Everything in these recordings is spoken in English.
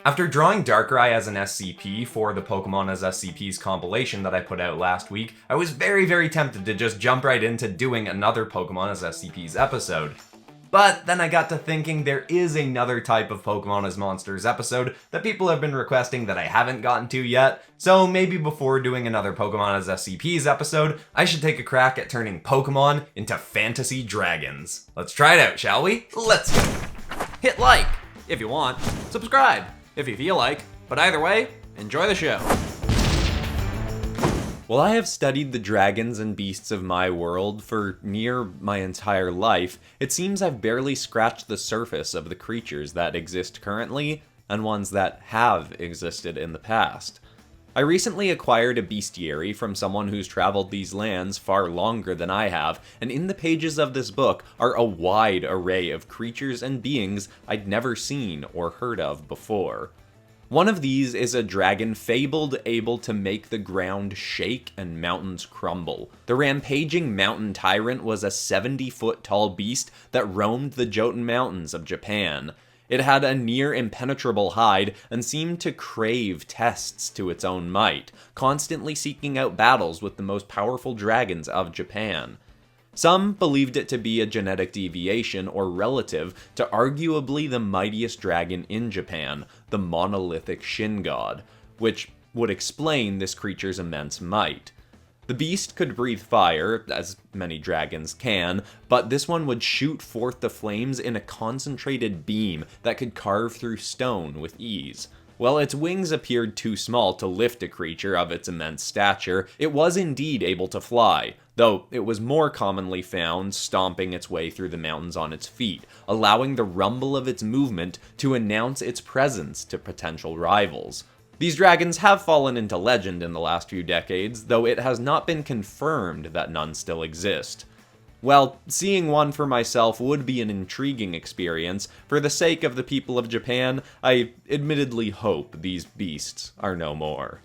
After drawing Darkrai as an SCP for the Pokemon as SCPs compilation that I put out last week, I was very tempted to just jump right into doing another Pokemon as SCPs episode. But then I got to thinking there is another type of Pokemon as Monsters episode that people have been requesting that I haven't gotten to yet, so maybe before doing another Pokemon as SCPs episode, I should take a crack at turning Pokemon into fantasy dragons. Let's try it out, shall we? Let's go! Hit like if you want, subscribe if you feel like, but either way, enjoy the show. While I have studied the dragons and beasts of my world for near my entire life, it seems I've barely scratched the surface of the creatures that exist currently, and ones that have existed in the past. I recently acquired a bestiary from someone who's traveled these lands far longer than I have, and in the pages of this book are a wide array of creatures and beings I'd never seen or heard of before. One of these is a dragon fabled able to make the ground shake and mountains crumble. The rampaging mountain tyrant was a 70-foot tall beast that roamed the Jotun Mountains of Japan. It had a near impenetrable hide and seemed to crave tests to its own might, constantly seeking out battles with the most powerful dragons of Japan. Some believed it to be a genetic deviation or relative to arguably the mightiest dragon in Japan, the monolithic Shin God, which would explain this creature's immense might. The beast could breathe fire, as many dragons can, but this one would shoot forth the flames in a concentrated beam that could carve through stone with ease. While its wings appeared too small to lift a creature of its immense stature, it was indeed able to fly, though it was more commonly found stomping its way through the mountains on its feet, allowing the rumble of its movement to announce its presence to potential rivals. These dragons have fallen into legend in the last few decades, though it has not been confirmed that none still exist. Well, seeing one for myself would be an intriguing experience. For the sake of the people of Japan, I admittedly hope these beasts are no more.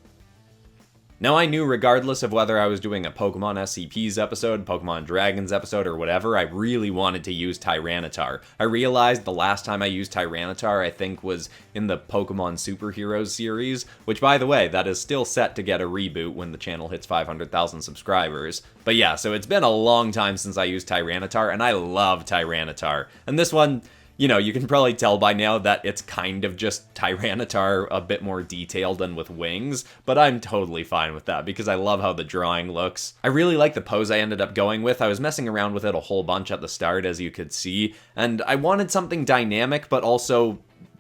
Now, I knew regardless of whether I was doing a Pokemon SCPs episode, Pokemon Dragons episode, or whatever, I really wanted to use Tyranitar. I realized the last time I used Tyranitar, I think, was in the Pokemon Superheroes series, which, by the way, that is still set to get a reboot when the channel hits 500,000 subscribers. But yeah, so it's been a long time since I used Tyranitar, and I love Tyranitar. And this one, you know, you can probably tell by now that it's kind of just Tyranitar a bit more detailed and with wings, but I'm totally fine with that because I love how the drawing looks. I really like the pose I ended up going with. I was messing around with it a whole bunch at the start, as you could see, and I wanted something dynamic, but also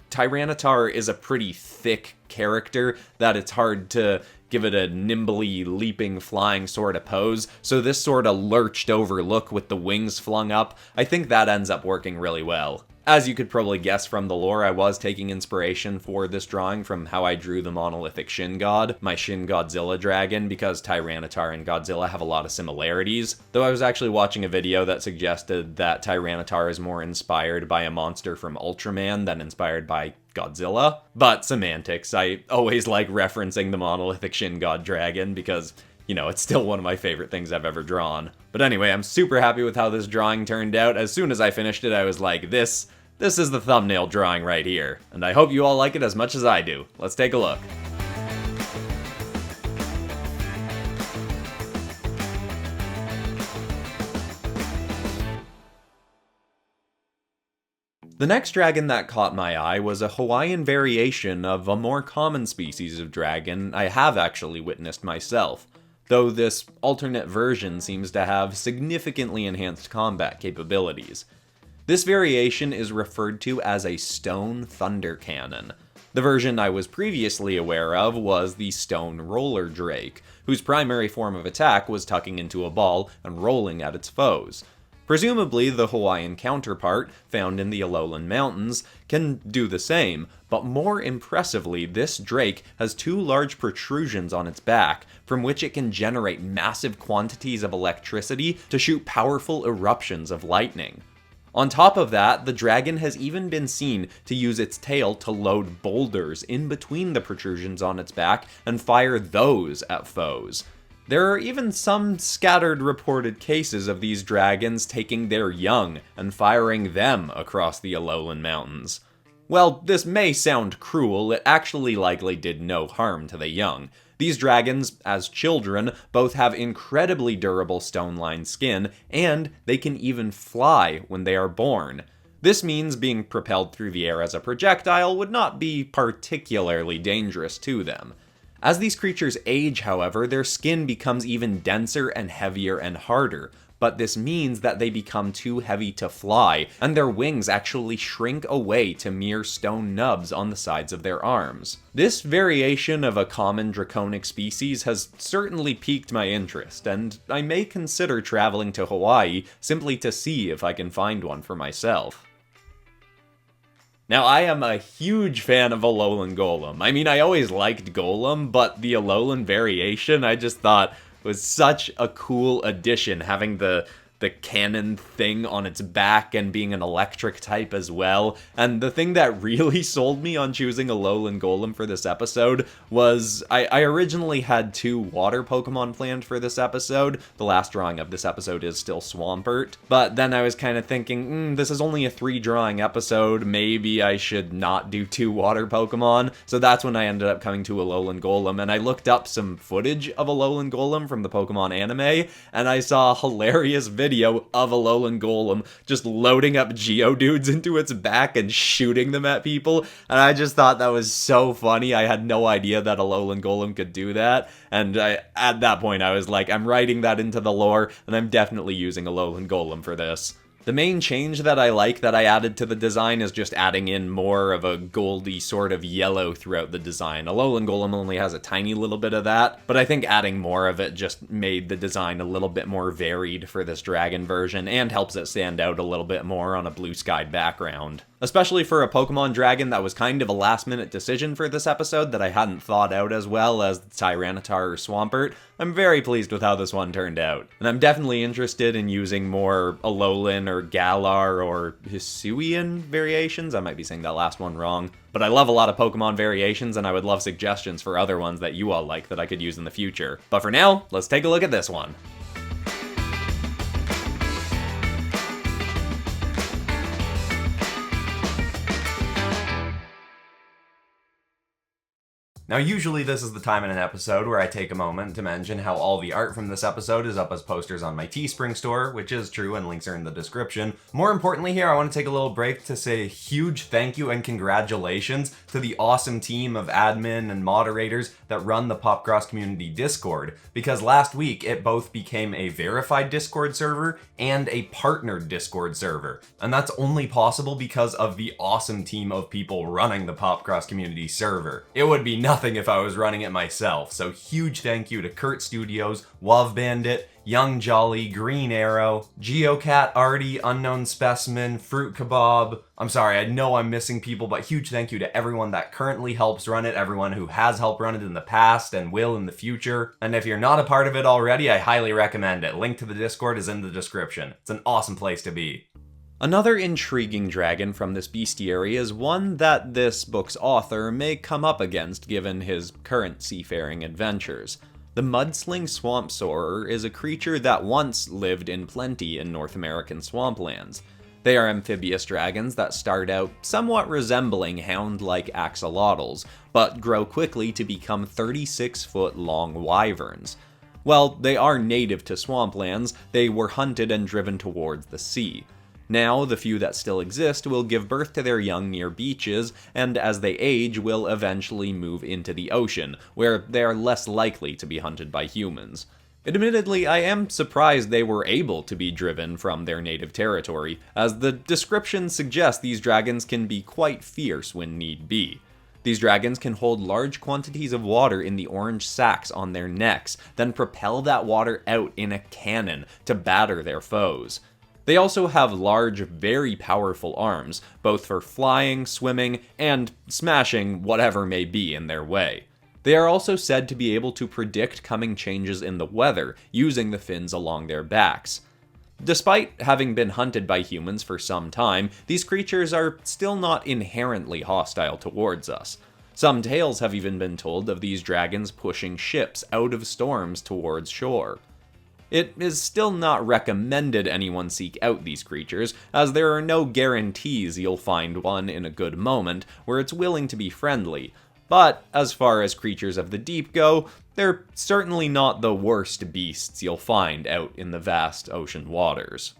Tyranitar is a pretty thick character that it's hard to give it a nimbly, leaping, flying sort of pose, so this sort of lurched over look with the wings flung up, I think that ends up working really well. As you could probably guess from the lore, I was taking inspiration for this drawing from how I drew the monolithic Shin God, my Shin Godzilla dragon, because Tyranitar and Godzilla have a lot of similarities. Though I was actually watching a video that suggested that Tyranitar is more inspired by a monster from Ultraman than inspired by Godzilla. But semantics, I always like referencing the monolithic Shin God dragon because, you know, it's still one of my favorite things I've ever drawn. But anyway, I'm super happy with how this drawing turned out. As soon as I finished it, I was like, this is the thumbnail drawing right here. And I hope you all like it as much as I do. Let's take a look. The next dragon that caught my eye was a Hawaiian variation of a more common species of dragon I have actually witnessed myself, though this alternate version seems to have significantly enhanced combat capabilities. This variation is referred to as a stone thunder cannon. The version I was previously aware of was the stone roller drake, whose primary form of attack was tucking into a ball and rolling at its foes. Presumably, the Hawaiian counterpart, found in the Alolan Mountains, can do the same, but more impressively, this drake has two large protrusions on its back, from which it can generate massive quantities of electricity to shoot powerful eruptions of lightning. On top of that, the dragon has even been seen to use its tail to load boulders in between the protrusions on its back and fire those at foes. There are even some scattered reported cases of these dragons taking their young and firing them across the Alolan Mountains. Well, this may sound cruel, it actually likely did no harm to the young. These dragons, as children, both have incredibly durable stone-lined skin, and they can even fly when they are born. This means being propelled through the air as a projectile would not be particularly dangerous to them. As these creatures age, however, their skin becomes even denser and heavier and harder, but this means that they become too heavy to fly, and their wings actually shrink away to mere stone nubs on the sides of their arms. This variation of a common draconic species has certainly piqued my interest, and I may consider traveling to Hawaii simply to see if I can find one for myself. Now, I am a huge fan of Alolan Golem. I mean, I always liked Golem, but the Alolan variation I just thought was such a cool addition, having the cannon thing on its back and being an electric type as well. And the thing that really sold me on choosing Alolan Golem for this episode was I originally had 2 water Pokemon planned for this episode. The last drawing of this episode is still Swampert. But then I was kind of thinking, this is only a 3 drawing episode, maybe I should not do 2 water Pokemon. So that's when I ended up coming to Alolan Golem, and I looked up some footage of Alolan Golem from the Pokemon anime, and I saw a hilarious video of Alolan Golem just loading up Geodudes into its back and shooting them at people, and I just thought that was so funny. I had no idea that Alolan Golem could do that, and at that point I was like, I'm writing that into the lore, and I'm definitely using Alolan Golem for this. The main change that I like that I added to the design is just adding in more of a goldy sort of yellow throughout the design. Alolan Golem only has a tiny little bit of that, but I think adding more of it just made the design a little bit more varied for this dragon version and helps it stand out a little bit more on a blue sky background. Especially for a Pokemon dragon that was kind of a last-minute decision for this episode that I hadn't thought out as well as Tyranitar or Swampert, I'm very pleased with how this one turned out. And I'm definitely interested in using more Alolan or Galar or Hisuian variations. I might be saying that last one wrong. But I love a lot of Pokemon variations, and I would love suggestions for other ones that you all like that I could use in the future. But for now, let's take a look at this one. Now, usually this is the time in an episode where I take a moment to mention how all the art from this episode is up as posters on my Teespring store, which is true and links are in the description. More importantly here, I want to take a little break to say a huge thank you and congratulations to the awesome team of admin and moderators that run the PopCross community Discord, because last week it both became a verified Discord server and a partnered Discord server. And that's only possible because of the awesome team of people running the PopCross community server. It would be nothing if I was running it myself, so huge thank you to Kurt Studios, Love Bandit, Young Jolly, Green Arrow, Geocat, Artie, Unknown Specimen, Fruit Kebab. I'm sorry, I know I'm missing people, but huge thank you to everyone that currently helps run it, everyone who has helped run it in the past and will in the future. And if you're not a part of it already, I highly recommend it. Link to the Discord is in the description. It's an awesome place to be. Another intriguing dragon from this bestiary is one that this book's author may come up against given his current seafaring adventures. The Mudsling Swamp Soarer is a creature that once lived in plenty in North American swamplands. They are amphibious dragons that start out somewhat resembling hound-like axolotls, but grow quickly to become 36-foot-long wyverns. While they are native to swamplands, they were hunted and driven towards the sea. Now, the few that still exist will give birth to their young near beaches, and as they age will eventually move into the ocean, where they are less likely to be hunted by humans. Admittedly, I am surprised they were able to be driven from their native territory, as the description suggests these dragons can be quite fierce when need be. These dragons can hold large quantities of water in the orange sacs on their necks, then propel that water out in a cannon to batter their foes. They also have large, very powerful arms, both for flying, swimming, and smashing whatever may be in their way. They are also said to be able to predict coming changes in the weather, using the fins along their backs. Despite having been hunted by humans for some time, these creatures are still not inherently hostile towards us. Some tales have even been told of these dragons pushing ships out of storms towards shore. It is still not recommended anyone seek out these creatures, as there are no guarantees you'll find one in a good moment where it's willing to be friendly. But as far as creatures of the deep go, they're certainly not the worst beasts you'll find out in the vast ocean waters.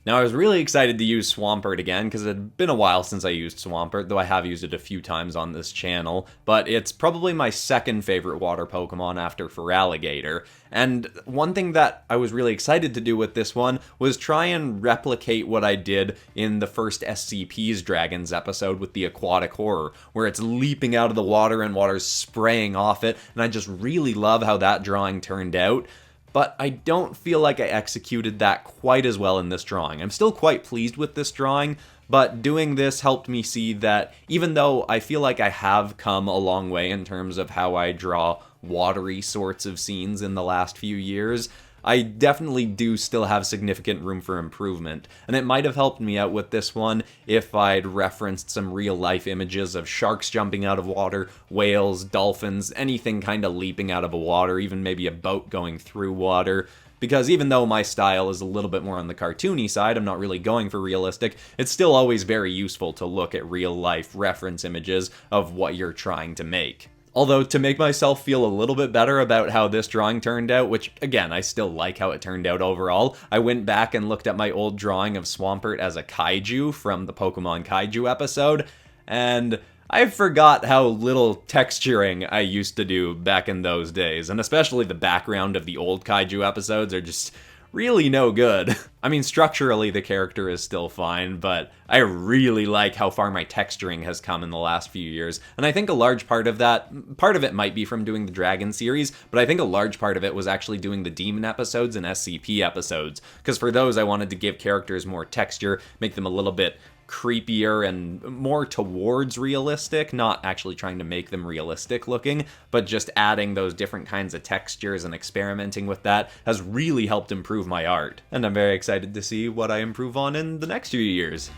Now, I was really excited to use Swampert again, because it had been a while since I used Swampert, though I have used it a few times on this channel, but it's probably my second favorite water Pokemon after Feraligatr, and one thing that I was really excited to do with this one was try and replicate what I did in the first SCPs Dragons episode with the Aquatic Horror, where it's leaping out of the water and water's spraying off it, and I just really love how that drawing turned out. But I don't feel like I executed that quite as well in this drawing. I'm still quite pleased with this drawing, but doing this helped me see that even though I feel like I have come a long way in terms of how I draw watery sorts of scenes in the last few years, I definitely do still have significant room for improvement, and it might have helped me out with this one if I'd referenced some real-life images of sharks jumping out of water, whales, dolphins, anything kind of leaping out of a water, even maybe a boat going through water. Because even though my style is a little bit more on the cartoony side, I'm not really going for realistic, it's still always very useful to look at real-life reference images of what you're trying to make. Although, to make myself feel a little bit better about how this drawing turned out, which, again, I still like how it turned out overall, I went back and looked at my old drawing of Swampert as a kaiju from the Pokemon Kaiju episode, and I forgot how little texturing I used to do back in those days, and especially the background of the old kaiju episodes are just really no good. I mean, structurally the character is still fine, but I really like how far my texturing has come in the last few years, and I think a large part of it might be from doing the Dragon series, but I think a large part of it was actually doing the Demon episodes and SCP episodes, because for those I wanted to give characters more texture, make them a little bit creepier and more towards realistic, not actually trying to make them realistic looking, but just adding those different kinds of textures and experimenting with that has really helped improve my art. And I'm very excited to see what I improve on in the next few years.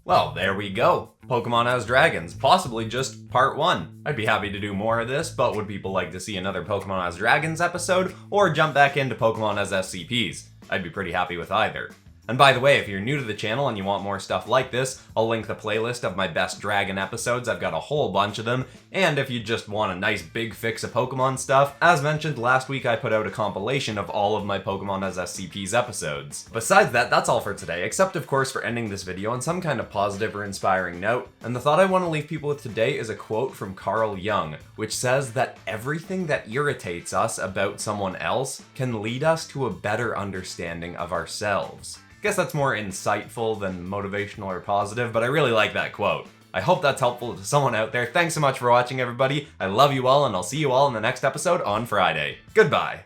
Well, there we go. Pokemon as Dragons, possibly just part 1. I'd be happy to do more of this, but would people like to see another Pokemon as Dragons episode, or jump back into Pokemon as SCPs? I'd be pretty happy with either. And by the way, if you're new to the channel and you want more stuff like this, I'll link the playlist of my best Dragon episodes. I've got a whole bunch of them. And if you just want a nice big fix of Pokemon stuff, as mentioned last week, I put out a compilation of all of my Pokemon as SCPs episodes. Besides that, that's all for today, except of course for ending this video on some kind of positive or inspiring note. And the thought I want to leave people with today is a quote from Carl Jung, which says that everything that irritates us about someone else can lead us to a better understanding of ourselves. Guess that's more insightful than motivational or positive, but I really like that quote. I hope that's helpful to someone out there. Thanks so much for watching, everybody. I love you all, and I'll see you all in the next episode on Friday. Goodbye.